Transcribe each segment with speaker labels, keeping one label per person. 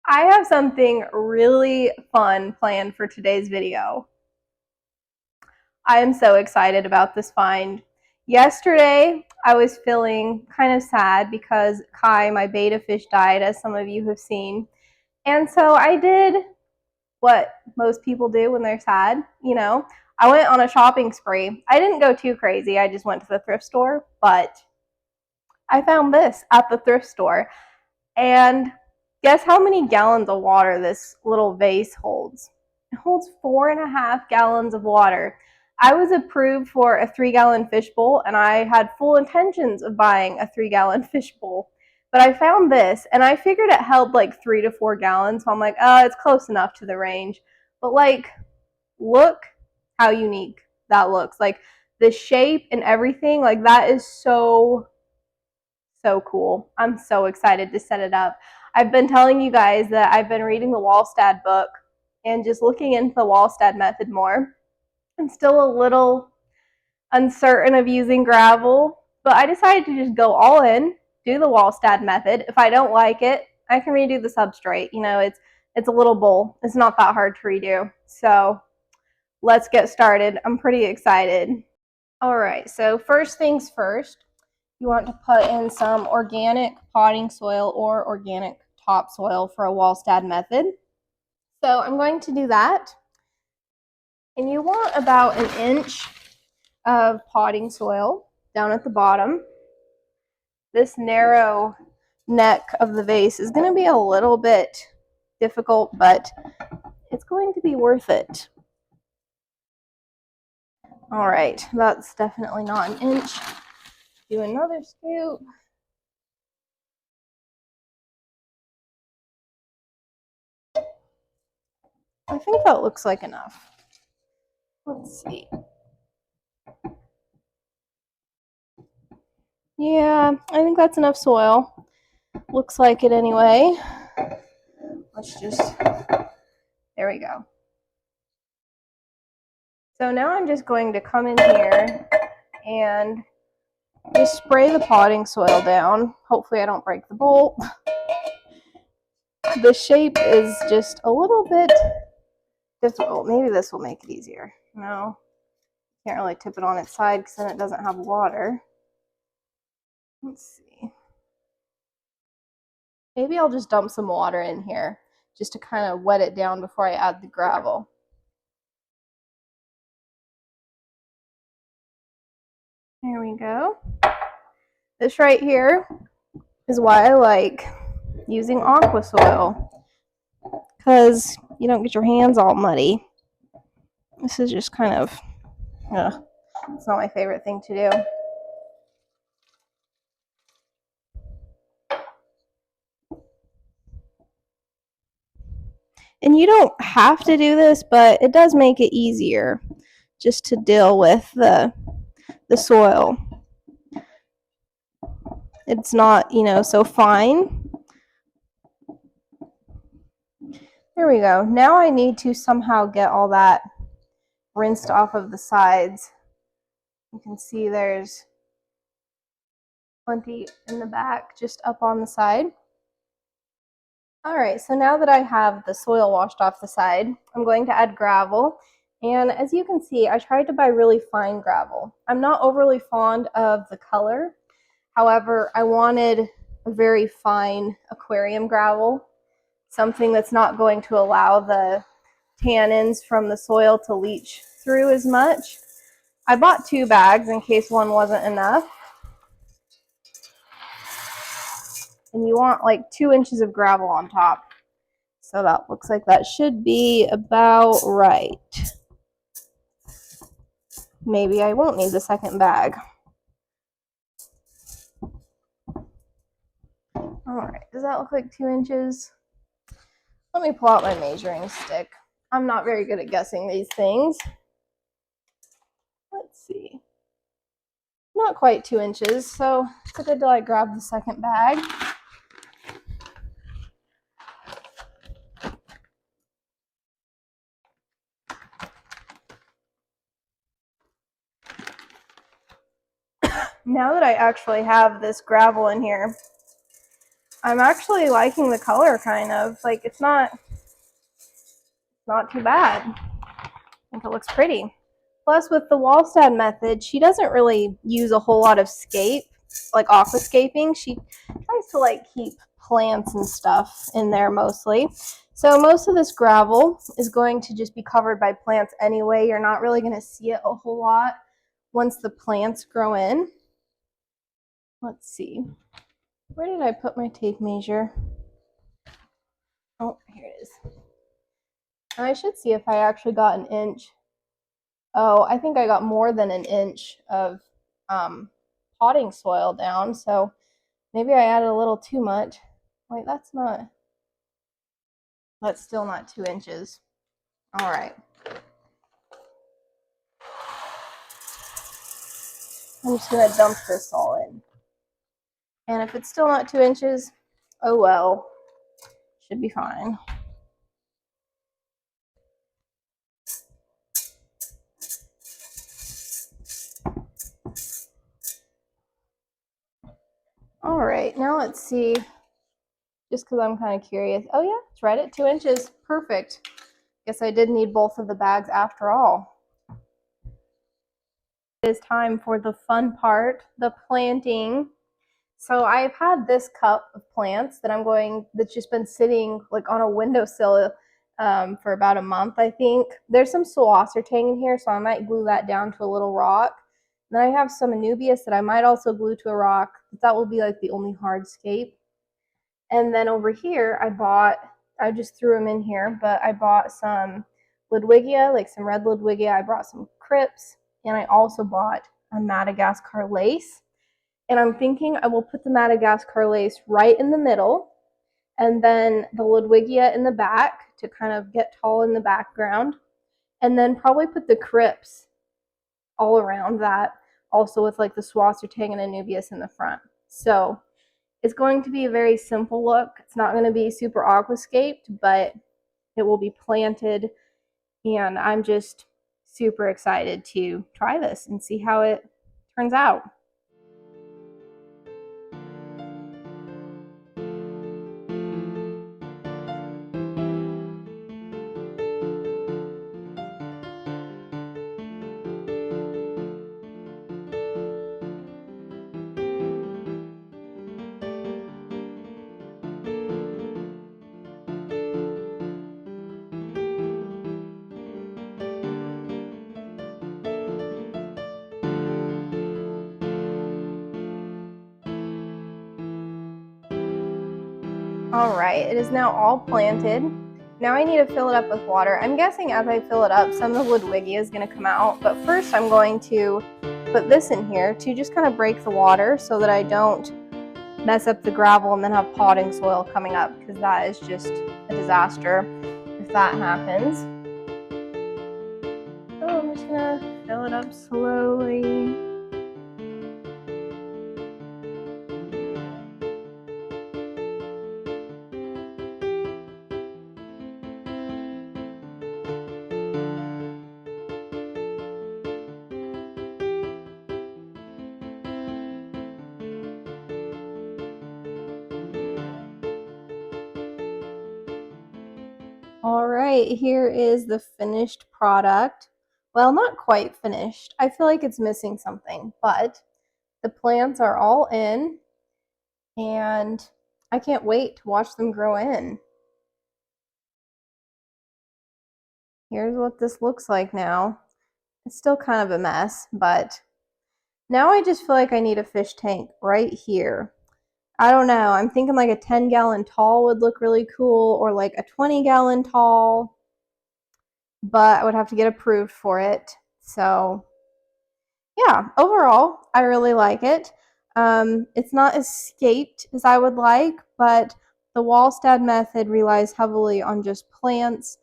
Speaker 1: I have something really fun planned for today's video. I am so excited about this find. Yesterday, I was feeling kind of sad because Kai, my betta fish, died, as some of you have seen. And so I did what most people do when they're sad, I went on a shopping spree. I didn't go too crazy. I just went to the thrift store, but I found this at the thrift store. And guess how many gallons of water this little vase holds? It holds 4.5 gallons of water. I was approved for a 3-gallon fish bowl, and I had full intentions of buying a 3-gallon fish bowl. But I found this, and I figured it held like 3 to 4 gallons, so I'm like, it's close enough to the range. But look how unique that looks. Like the shape and everything, like that is so cool. I'm so excited to set it up. I've been telling you guys that I've been reading the Walstad book and just looking into the Walstad method more. I'm still a little uncertain of using gravel, but I decided to just go all in, do the Walstad method. If I don't like it, I can redo the substrate. It's a little bowl. It's not that hard to redo. So let's get started. I'm pretty excited. All right, so first things first, you want to put in some organic potting soil or organic topsoil for a Walstad method. So I'm going to do that. And you want about 1 inch of potting soil down at the bottom. This narrow neck of the vase is going to be a little bit difficult, but it's going to be worth it. All right, that's definitely not 1 inch. Do another scoop. I think that looks like enough. Let's see. Yeah, I think that's enough soil. Looks like it anyway. There we go. So now I'm just going to come in here and just spray the potting soil down. Hopefully I don't break the bowl. The shape is just a little bit difficult. Maybe this will make it easier. No, can't really tip it on its side because then it doesn't have water. Let's see. Maybe I'll just dump some water in here just to kind of wet it down before I add the gravel. There we go. This right here is why I like using aqua soil, because you don't get your hands all muddy. This is just kind of, it's not my favorite thing to do. And you don't have to do this, but it does make it easier just to deal with the soil. It's not, so fine. There we go. Now I need to somehow get all that rinsed off of the sides. You can see there's plenty in the back, just up on the side. All right, so now that I have the soil washed off the side, I'm going to add gravel. And as you can see, I tried to buy really fine gravel. I'm not overly fond of the color. However, I wanted a very fine aquarium gravel, something that's not going to allow the tannins from the soil to leach through as much. I bought 2 bags in case one wasn't enough. And you want like 2 inches of gravel on top. So that looks like that should be about right. Maybe I won't need the second bag. Alright, does that look like 2 inches? Let me pull out my measuring stick. I'm not very good at guessing these things. Let's see. Not quite 2 inches, so it's good till I grab the second bag. Now that I actually have this gravel in here, I'm actually liking the color, kind of. Like, it's not too bad. I think it looks pretty. Plus, with the Walstad method, she doesn't really use a whole lot of scape, like aquascaping. She tries to like keep plants and stuff in there mostly. So most of this gravel is going to just be covered by plants anyway. You're not really going to see it a whole lot once the plants grow in. Let's see. Where did I put my tape measure? Oh, here it is. I should see if I actually got an inch. Oh, I think I got more than an inch of potting soil down, so maybe I added a little too much. Wait, that's still not 2 inches. All right. I'm just gonna dump this all in. And if it's still not 2 inches, oh well, should be fine. All right, now let's see, just because I'm kind of curious. Oh yeah, it's right at 2 inches, perfect. Guess I did need both of the bags after all. It is time for the fun part, the planting. So I've had this cup of plants that's just been sitting like on a windowsill for about a month, I think. There's some Walstad in here, so I might glue that down to a little rock. Then I have some Anubias that I might also glue to a rock, but that will be like the only hardscape. And then over here, I just threw them in here, but I bought some Ludwigia, like some red Ludwigia. I brought some Crips, and I also bought a Madagascar lace. And I'm thinking I will put the Madagascar lace right in the middle, and then the Ludwigia in the back to kind of get tall in the background, and then probably put the Crips all around that, also with like the Walstad and Anubias in the front. So it's going to be a very simple look. It's not going to be super aquascaped, but it will be planted, and I'm just super excited to try this and see how it turns out. All right, it is now all planted. Now I need to fill it up with water. I'm guessing as I fill it up, some of the Ludwigia is going to come out, but first I'm going to put this in here to just kind of break the water so that I don't mess up the gravel and then have potting soil coming up, because that is just a disaster if that happens. So I'm just going to fill it up slowly. All right, here is the finished product. Well, not quite finished. I feel like it's missing something, but the plants are all in, and I can't wait to watch them grow in. Here's what this looks like now. It's still kind of a mess, but now I just feel like I need a fish tank right here. I don't know. I'm thinking like a 10-gallon tall would look really cool, or like a 20-gallon tall, but I would have to get approved for it. So yeah, overall, I really like it. It's not as scaped as I would like, but the Walstad method relies heavily on just plants.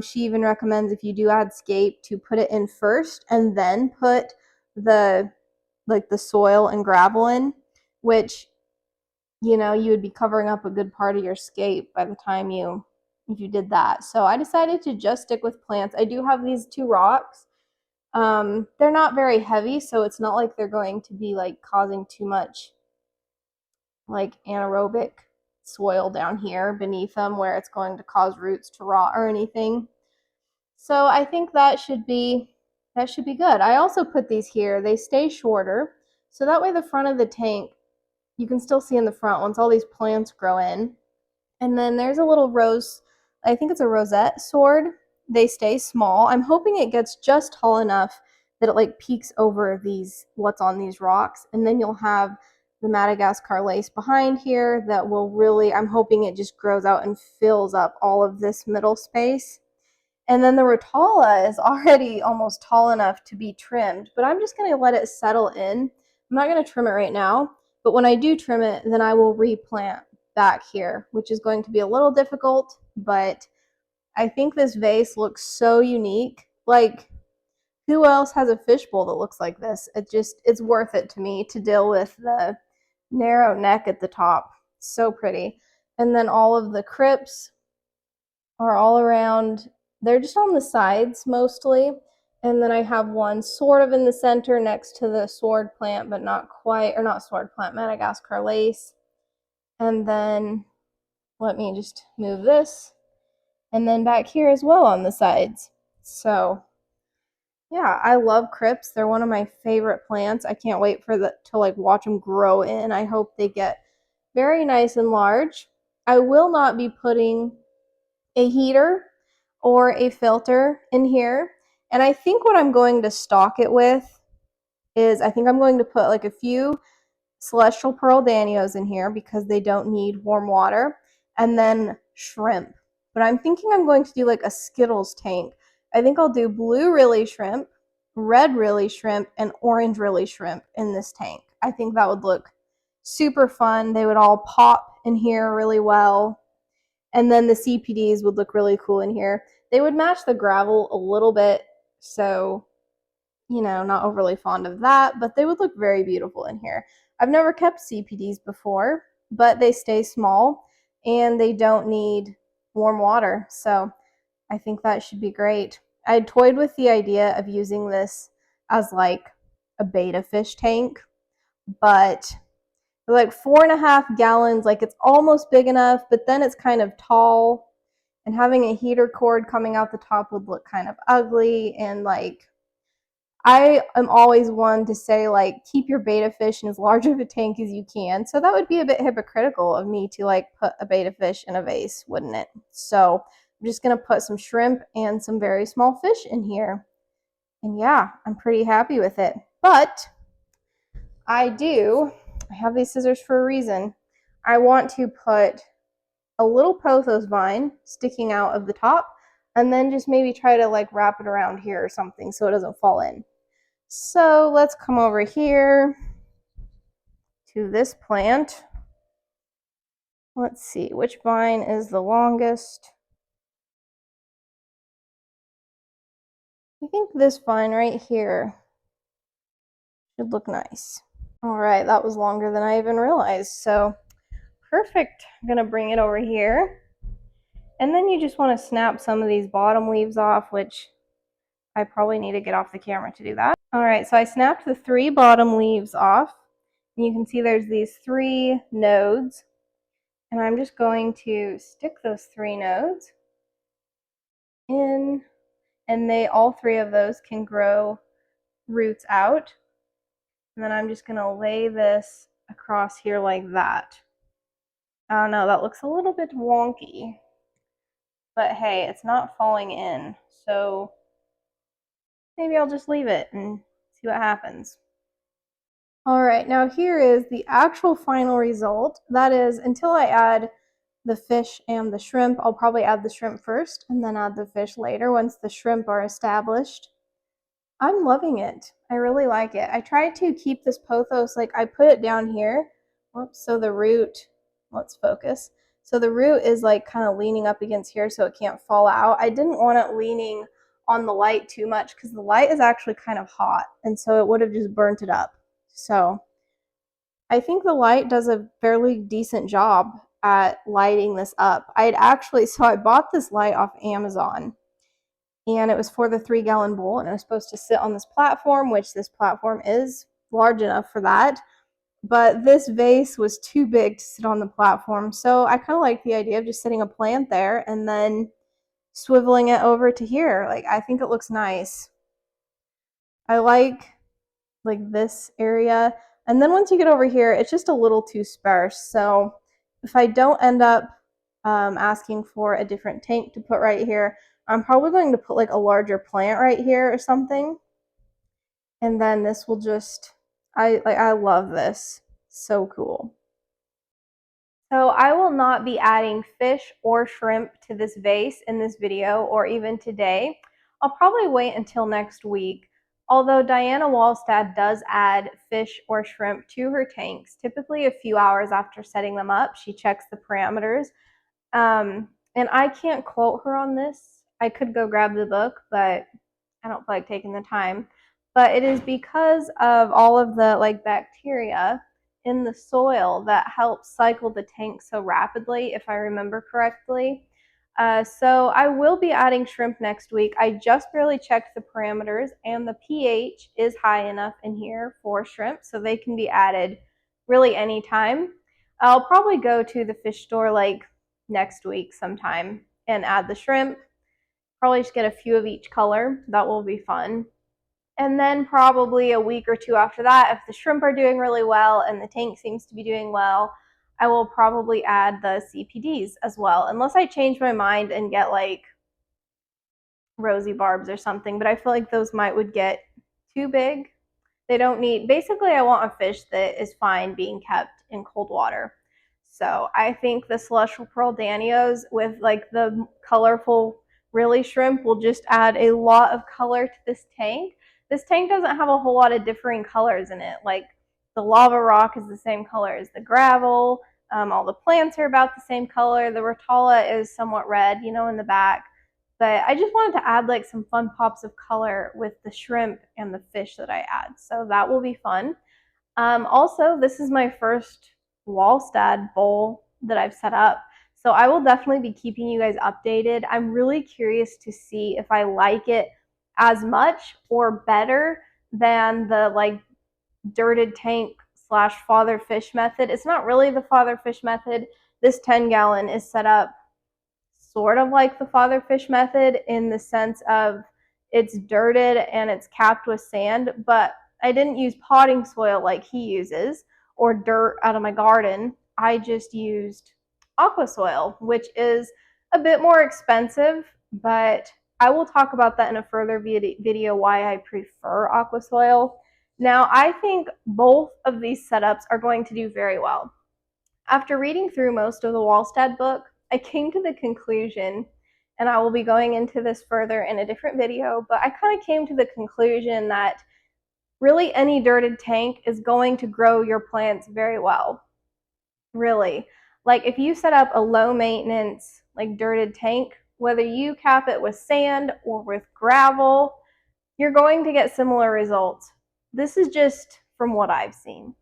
Speaker 1: She even recommends, if you do add scape, to put it in first and then put the soil and gravel in, which, you know, you would be covering up a good part of your scape by the time if you did that. So I decided to just stick with plants. I do have these 2 rocks. They're not very heavy, so it's not like they're going to be like causing too much like anaerobic soil down here beneath them where it's going to cause roots to rot or anything. So I think that should be good. I also put these here. They stay shorter, so that way the front of the tank, you can still see in the front once all these plants grow in. And then there's a little rose, I think it's a rosette sword. They stay small. I'm hoping it gets just tall enough that it like peeks over what's on these rocks. And then you'll have the Madagascar lace behind here that will really, I'm hoping it just grows out and fills up all of this middle space. And then the Rotala is already almost tall enough to be trimmed, but I'm just going to let it settle in. I'm not going to trim it right now, but when I do trim it, then I will replant back here, which is going to be a little difficult, but I think this vase looks so unique. Like, who else has a fishbowl that looks like this? It's worth it to me to deal with the narrow neck at the top. So pretty. And then all of the crypts are all around. They're just on the sides mostly. And then I have one sort of in the center next to the sword plant, but not quite, or not sword plant, Madagascar lace. And then let me just move this. And then back here as well on the sides. So yeah, I love crypts. They're one of my favorite plants. I can't wait to like watch them grow in. I hope they get very nice and large. I will not be putting a heater or a filter in here. And I think what I'm going to stock it with is, I think I'm going to put like a few celestial pearl danios in here because they don't need warm water, and then shrimp. But I'm thinking I'm going to do like a Skittles tank. I think I'll do blue Rilly shrimp, red Rilly shrimp, and orange Rilly shrimp in this tank. I think that would look super fun. They would all pop in here really well. And then the CPDs would look really cool in here. They would match the gravel a little bit, so, you know, not overly fond of that, but they would look very beautiful in here. I've never kept CPDs before, but they stay small and they don't need warm water, so I think that should be great. I toyed with the idea of using this as like a betta fish tank, but like 4.5 gallons, like it's almost big enough, but then it's kind of tall, and having a heater cord coming out the top would look kind of ugly. And like, I am always one to say like, keep your betta fish in as large of a tank as you can. So that would be a bit hypocritical of me to like put a betta fish in a vase, wouldn't it? So I'm just gonna put some shrimp and some very small fish in here. And yeah, I'm pretty happy with it. But I have these scissors for a reason. I want to put a little pothos vine sticking out of the top, and then just maybe try to like wrap it around here or something so it doesn't fall in. So let's come over here to this plant. Let's see, which vine is the longest? I think this vine right here should look nice. All right, that was longer than I even realized. So perfect. I'm gonna bring it over here. And then you just want to snap some of these bottom leaves off, which I probably need to get off the camera to do that. All right, so I snapped the 3 bottom leaves off. And you can see there's these 3 nodes. And I'm just going to stick those 3 nodes in, and all 3 of those can grow roots out. And then I'm just going to lay this across here like that. I don't know, that looks a little bit wonky. But hey, it's not falling in, so maybe I'll just leave it and see what happens. All right, now here is the actual final result. That is, until I add the fish and the shrimp, I'll probably add the shrimp first and then add the fish later once the shrimp are established. I'm loving it. I really like it. I tried to keep this pothos, like I put it down here. Whoops, so the root, let's focus. So the root is like kind of leaning up against here so it can't fall out. I didn't want it leaning on the light too much because the light is actually kind of hot, and so it would have just burnt it up. So I think the light does a fairly decent job at lighting this up. I bought this light off Amazon, and it was for the 3-gallon bowl, and it was supposed to sit on this platform, which this platform is large enough for that. but this vase was too big to sit on the platform. So I kind of like the idea of just setting a plant there and then swiveling it over to here. Like, I think it looks nice. I like this area. And then once you get over here, it's just a little too sparse. So if I don't end up asking for a different tank to put right here, I'm probably going to put like a larger plant right here or something. And then this will just, I love this. So cool. So I will not be adding fish or shrimp to this vase in this video or even today. I'll probably wait until next week. Although Diana Walstad does add fish or shrimp to her tanks, typically a few hours after setting them up. She checks the parameters. And I can't quote her on this. I could go grab the book, but I don't feel like taking the time. But it is because of all of the like bacteria in the soil that helps cycle the tank so rapidly, if I remember correctly. So I will be adding shrimp next week. I just barely checked the parameters, and the pH is high enough in here for shrimp, so they can be added really anytime. I'll probably go to the fish store like next week sometime and add the shrimp. Probably just get a few of each color. That will be fun. And then probably a week or two after that, if the shrimp are doing really well and the tank seems to be doing well, I will probably add the CPDs as well, unless I change my mind and get like rosy barbs or something. But I feel like those would get too big. They don't need, basically I want a fish that is fine being kept in cold water. So I think the Celestial Pearl Danios with like the colorful really shrimp will just add a lot of color to this tank. This tank doesn't have a whole lot of differing colors in it. Like the lava rock is the same color as the gravel. All the plants are about the same color. The Rotala is somewhat red, you know, in the back. But I just wanted to add like some fun pops of color with the shrimp and the fish that I add. So that will be fun. Also, this is my first Walstad bowl that I've set up. So I will definitely be keeping you guys updated. I'm really curious to see if I like it as much or better than the like dirted tank slash father fish method. It's not really the father fish method. This 10-gallon is set up sort of like the father fish method in the sense of it's dirted and it's capped with sand, but I didn't use potting soil like he uses or dirt out of my garden. I just used aqua soil, which is a bit more expensive, but I will talk about that in a further video why I prefer aqua soil. Now, I think both of these setups are going to do very well. After reading through most of the Walstad book, I came to the conclusion, and I will be going into this further in a different video, but I kind of came to the conclusion that really any dirted tank is going to grow your plants very well. Really. Like if you set up a low maintenance, like dirted tank, whether you cap it with sand or with gravel, you're going to get similar results. This is just from what I've seen.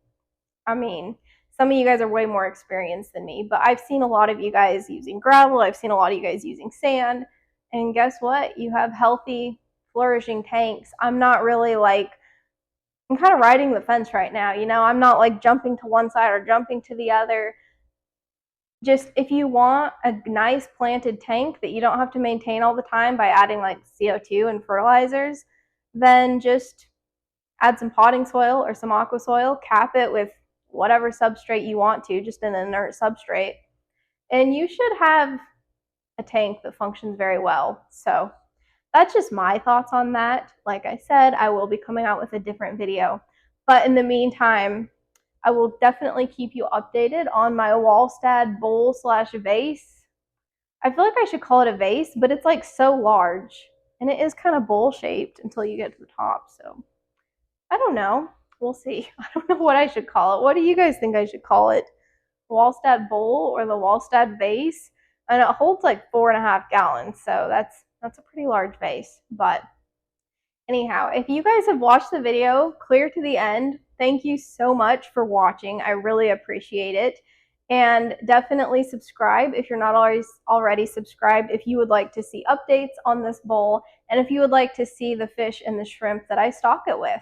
Speaker 1: I mean, some of you guys are way more experienced than me, but I've seen a lot of you guys using gravel. I've seen a lot of you guys using sand. And guess what? You have healthy, flourishing tanks. I'm not really like, I'm kind of riding the fence right now. You know, I'm not like jumping to one side or jumping to the other. Just if you want a nice planted tank that you don't have to maintain all the time by adding like CO2 and fertilizers, then just add some potting soil or some aqua soil, cap it with whatever substrate you want to, just an inert substrate, and you should have a tank that functions very well. So that's just my thoughts on that. Like I said, I will be coming out with a different video, but in the meantime, I will definitely keep you updated on my Walstad bowl slash vase. I feel like I should call it a vase, but it's like so large, and it is kind of bowl shaped until you get to the top. So I don't know. We'll see. I don't know what I should call it. What do you guys think I should call it? Walstad bowl or the Walstad vase? And it holds like 4.5 gallons, so that's a pretty large vase. But anyhow, if you guys have watched the video clear to the end, thank you so much for watching. I really appreciate it. And definitely subscribe if you're not already subscribed, if you would like to see updates on this bowl, and if you would like to see the fish and the shrimp that I stock it with.